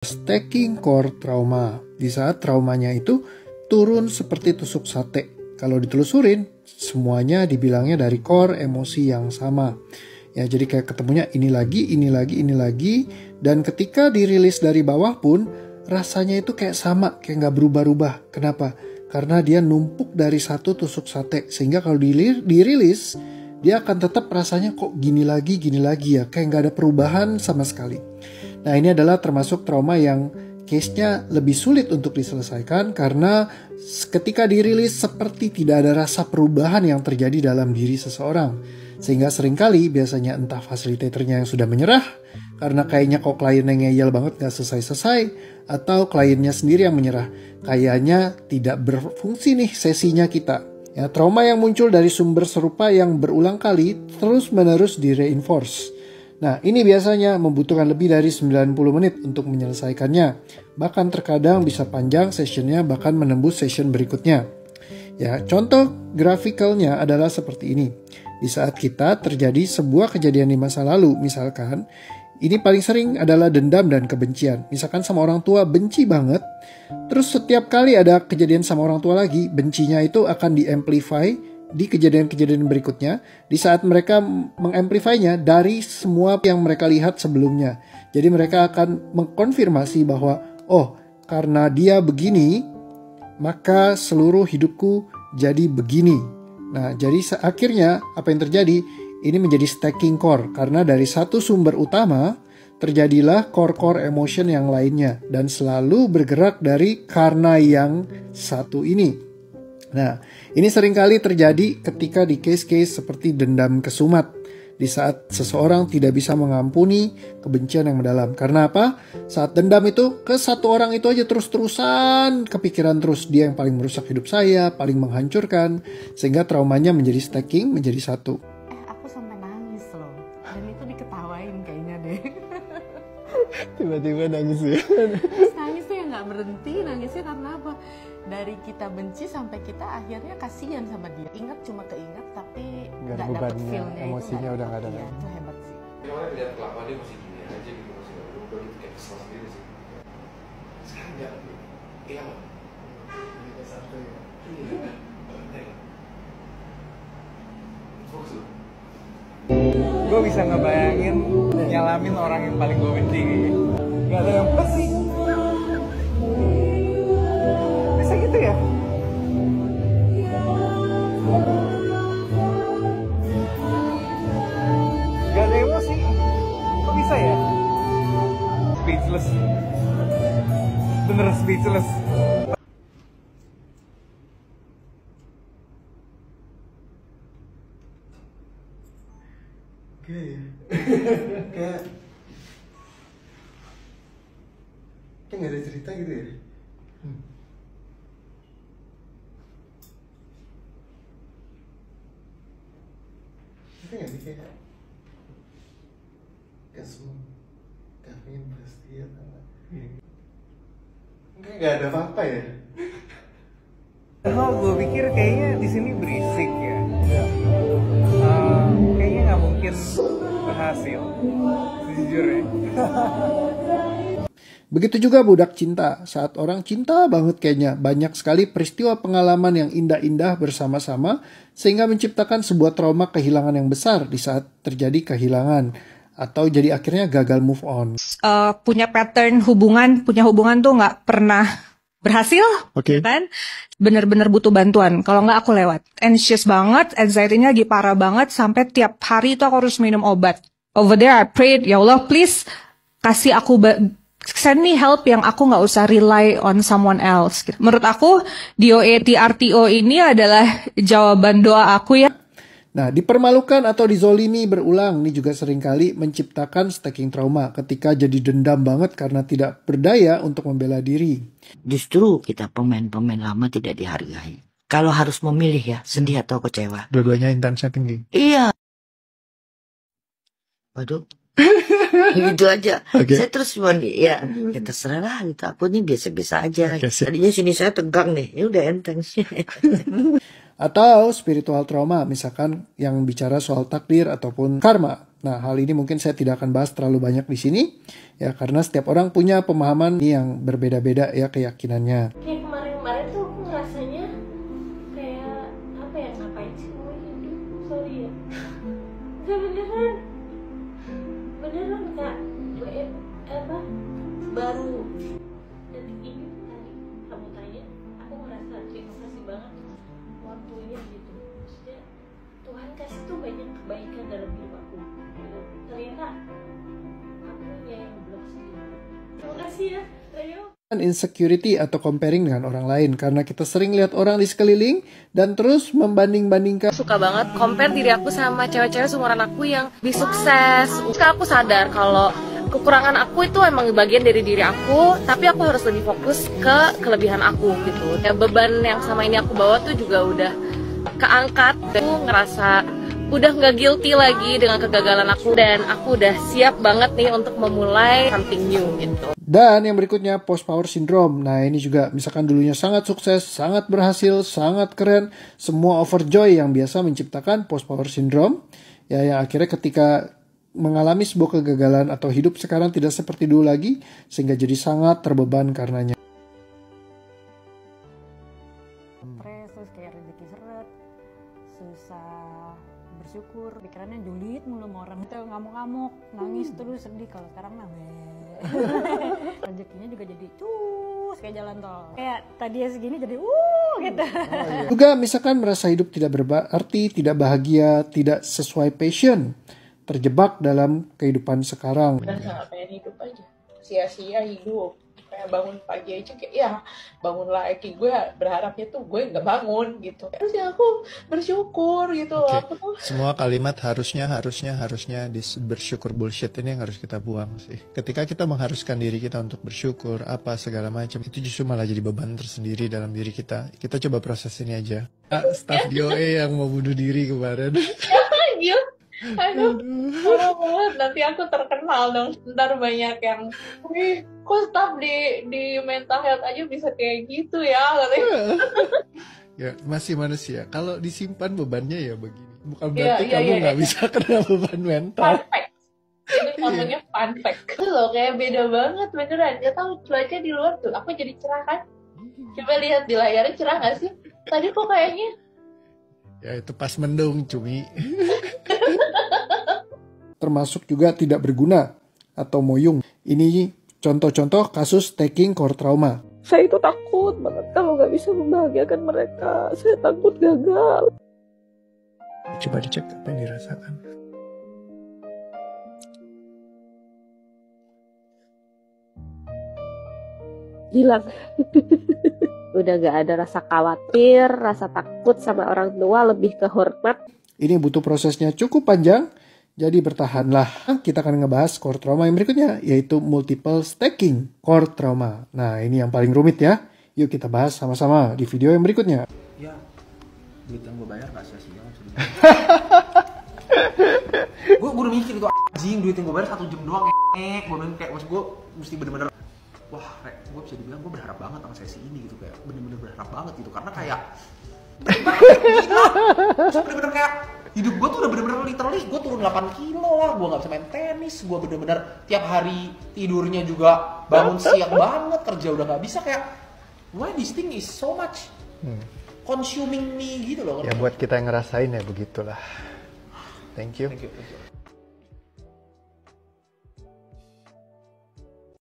Stacking core trauma. Di saat traumanya itu turun seperti tusuk sate. Kalau ditelusurin, semuanya dibilangnya dari core emosi yang sama. Ya, jadi kayak ketemunya ini lagi, ini lagi, ini lagi. Dan ketika dirilis dari bawah pun, rasanya itu kayak sama, kayak nggak berubah-ubah. Kenapa? Karena dia numpuk dari satu tusuk sate. Sehingga kalau dirilis, dia akan tetap rasanya kok gini lagi ya. Kayak nggak ada perubahan sama sekali. Nah, ini adalah termasuk trauma yang case-nya lebih sulit untuk diselesaikan karena ketika dirilis seperti tidak ada rasa perubahan yang terjadi dalam diri seseorang. Sehingga seringkali biasanya entah fasilitatornya yang sudah menyerah karena kayaknya kok kliennya ngeyel banget gak selesai-selesai, atau kliennya sendiri yang menyerah. Kayaknya tidak berfungsi nih sesinya kita. Ya, trauma yang muncul dari sumber serupa yang berulang kali terus-menerus di-reinforce. Nah, ini biasanya membutuhkan lebih dari 90 menit untuk menyelesaikannya. Bahkan terkadang bisa panjang sessionnya, bahkan menembus session berikutnya. Ya, contoh grafikalnya adalah seperti ini. Di saat kita terjadi sebuah kejadian di masa lalu, misalkan, ini paling sering adalah dendam dan kebencian. Misalkan sama orang tua benci banget, terus setiap kali ada kejadian sama orang tua lagi, bencinya itu akan di-amplify di kejadian-kejadian berikutnya, di saat mereka mengamplify-nya dari semua yang mereka lihat sebelumnya. Jadi mereka akan mengkonfirmasi bahwa, oh, karena dia begini, maka seluruh hidupku jadi begini. Nah, jadi akhirnya apa yang terjadi? Ini menjadi stacking core, karena dari satu sumber utama, terjadilah core-core emotion yang lainnya, dan selalu bergerak dari karena yang satu ini. Nah, ini seringkali terjadi ketika di case-case seperti dendam kesumat. Di saat seseorang tidak bisa mengampuni kebencian yang mendalam. Karena apa? Saat dendam itu ke satu orang itu aja terus-terusan kepikiran terus. Dia yang paling merusak hidup saya, paling menghancurkan. Sehingga traumanya menjadi stacking, menjadi satu. Aku sampai nangis loh. Dan itu diketawain kayaknya deh. Tiba-tiba nangis ya. Terus nangis tuh ya gak berhenti. Nangisnya karena apa? Dari kita benci sampai kita akhirnya kasihan sama dia. Ingat cuma keingat tapi nggak dapet feel-nya. Emosinya udah nggak ada. Iya, itu hebat sih. Kemarin lihat kelakuan dia masih gini aja gitu, masih nggak berubah gitu, kayak kesel sendiri sih. Sekarang nggak, iya loh. Ini satu ya. Iya. Fokus loh. Gue bisa ngebayangin nyalamin orang yang paling gue benci. Gak ada yang pasti. Bisa gitu ya? Gak ada emosi. Kok bisa ya? Speechless. Bener speechless. Kayak nggak ada cerita gitu ya. Itu nggak sih kayak semua kafein pasti ya nggak ada apa-apa ya. Oh, gue pikir kayaknya di sini berisik ya. Kayaknya nggak mungkin berhasil, jujur ya. Begitu juga budak cinta. Saat orang cinta banget kayaknya, banyak sekali peristiwa pengalaman yang indah-indah bersama-sama sehingga menciptakan sebuah trauma kehilangan yang besar di saat terjadi kehilangan atau jadi akhirnya gagal move on. Punya pattern hubungan, punya hubungan tuh nggak pernah berhasil, kan? Bener-bener butuh bantuan. Kalau nggak aku lewat. Anxious banget, anxiety-nya lagi parah banget sampai tiap hari itu aku harus minum obat. Over there I prayed, ya Allah please kasih aku send me help yang aku nggak usah rely on someone else. Menurut aku DOATRTO ini adalah jawaban doa aku ya. Nah, dipermalukan atau dizolimi berulang ini juga seringkali menciptakan stacking trauma ketika jadi dendam banget karena tidak berdaya untuk membela diri. Justru kita pemain-pemain lama tidak dihargai. Kalau harus memilih ya, sedih atau kecewa. Dua-duanya intensnya tinggi. Iya. Waduh. Gitu aja. Saya terus cuma ya terserah lah gitu. Aku nih biasa-biasa aja. Tadinya sini saya tegang nih. Ya udah enteng sih. Atau spiritual trauma, misalkan yang bicara soal takdir ataupun karma. Nah, hal ini mungkin saya tidak akan bahas terlalu banyak di sini, ya karena setiap orang punya pemahaman yang berbeda-beda ya keyakinannya. Kayak kemarin-kemarin tuh aku ngerasanya kayak apa ya, ngapain sih gue hidup, sorry ya. Gak beneran kak, baru detik ini tadi kamu tanya, aku ngerasa terima kasih banget waktunya gitu. Maksudnya Tuhan kasih tuh banyak kebaikan dalam hidup aku. Ternyata aku yang blok sendiri. Terima kasih ya, Ayo. Insecurity atau comparing dengan orang lain, karena kita sering lihat orang di sekeliling dan terus membanding-bandingkan. Suka banget compare diri aku sama cewek-cewek seumuran aku yang lebih sukses. Sekarang aku sadar kalau kekurangan aku itu emang bagian dari diri aku, tapi aku harus lebih fokus ke kelebihan aku gitu. Ya, beban yang sama ini aku bawa tuh juga udah keangkat. Aku ngerasa udah nggak guilty lagi dengan kegagalan aku, dan aku udah siap banget nih untuk memulai something new gitu. Dan yang berikutnya post power syndrome. Nah, ini juga misalkan dulunya sangat sukses, sangat berhasil, sangat keren, semua overjoy yang biasa menciptakan post power syndrome. Ya, yang akhirnya ketika mengalami sebuah kegagalan atau hidup sekarang tidak seperti dulu lagi, sehingga jadi sangat terbeban karenanya. Stres, terus kayak rezeki seret, susah bersyukur, pikirannya julid mulu sama orang, itu ngamuk-ngamuk, nangis terus, sedih. Kalau sekarang mah rezekinya juga jadi kayak jalan tol, kayak tadi segini jadi gitu. Juga misalkan merasa hidup tidak berarti, tidak bahagia, tidak sesuai passion, terjebak dalam kehidupan sekarang. Dan sangat pengen hidup aja, sia-sia hidup. Kayak bangun pagi aja kayak ya bangun lagi, gue berharapnya tuh gue nggak bangun gitu. Terus ya aku bersyukur gitu. Aku tuh semua kalimat harusnya bersyukur bullshit ini yang harus kita buang sih. Ketika kita mengharuskan diri kita untuk bersyukur apa segala macam, itu justru malah jadi beban tersendiri dalam diri kita. Kita coba proses ini aja. Staff DOE yang mau bunuh diri kemarin. gila. Aduh, parah banget. Nanti aku terkenal dong. Ntar banyak yang, wih, kok staff di mental health aja bisa kayak gitu ya, katanya. Ya, masih manusia. Kalau disimpan bebannya ya begini. Bukan berarti kamu nggak bisa kena beban mental. Fun fact. Itu namanya fun fact. Itu loh, kayak beda banget beneran. Gak tau cuaca di luar tuh, aku jadi cerah kan? Coba lihat di layarnya cerah nggak sih? Tadi kok kayaknya. Ya itu pas mendung, cumi. Termasuk juga tidak berguna atau moyung. Ini contoh-contoh kasus taking core trauma. Saya itu takut banget kalau nggak bisa membahagiakan mereka. Saya takut gagal. Coba dicek apa yang dirasakan. Hilang. Udah gak ada rasa khawatir, rasa takut sama orang tua, lebih ke hormat. Ini butuh prosesnya cukup panjang, jadi bertahanlah. Kita akan ngebahas core trauma yang berikutnya, yaitu multiple stacking core trauma. Nah, ini yang paling rumit ya. Yuk kita bahas sama-sama di video yang berikutnya. Ya, duit yang gue bayar gak sia-sia. Gue udah mikir itu anjing, duit yang gue bayar 1 jam doang. Gue bilang kayak, maksud gue mesti bener-bener, wah, gue bisa dibilang gue berharap banget sama sesi ini gitu, kayak bener-bener berharap banget gitu, karena kayak bener-bener kayak hidup gue tuh udah bener-bener literally gue turun 8 kilo lah, gue gak bisa main tenis, gue bener-bener tiap hari tidurnya juga bangun siang banget, kerja udah gak bisa, kayak why this thing is so much consuming me gitu loh. Ya buat kita yang ngerasain ya begitulah. Thank you.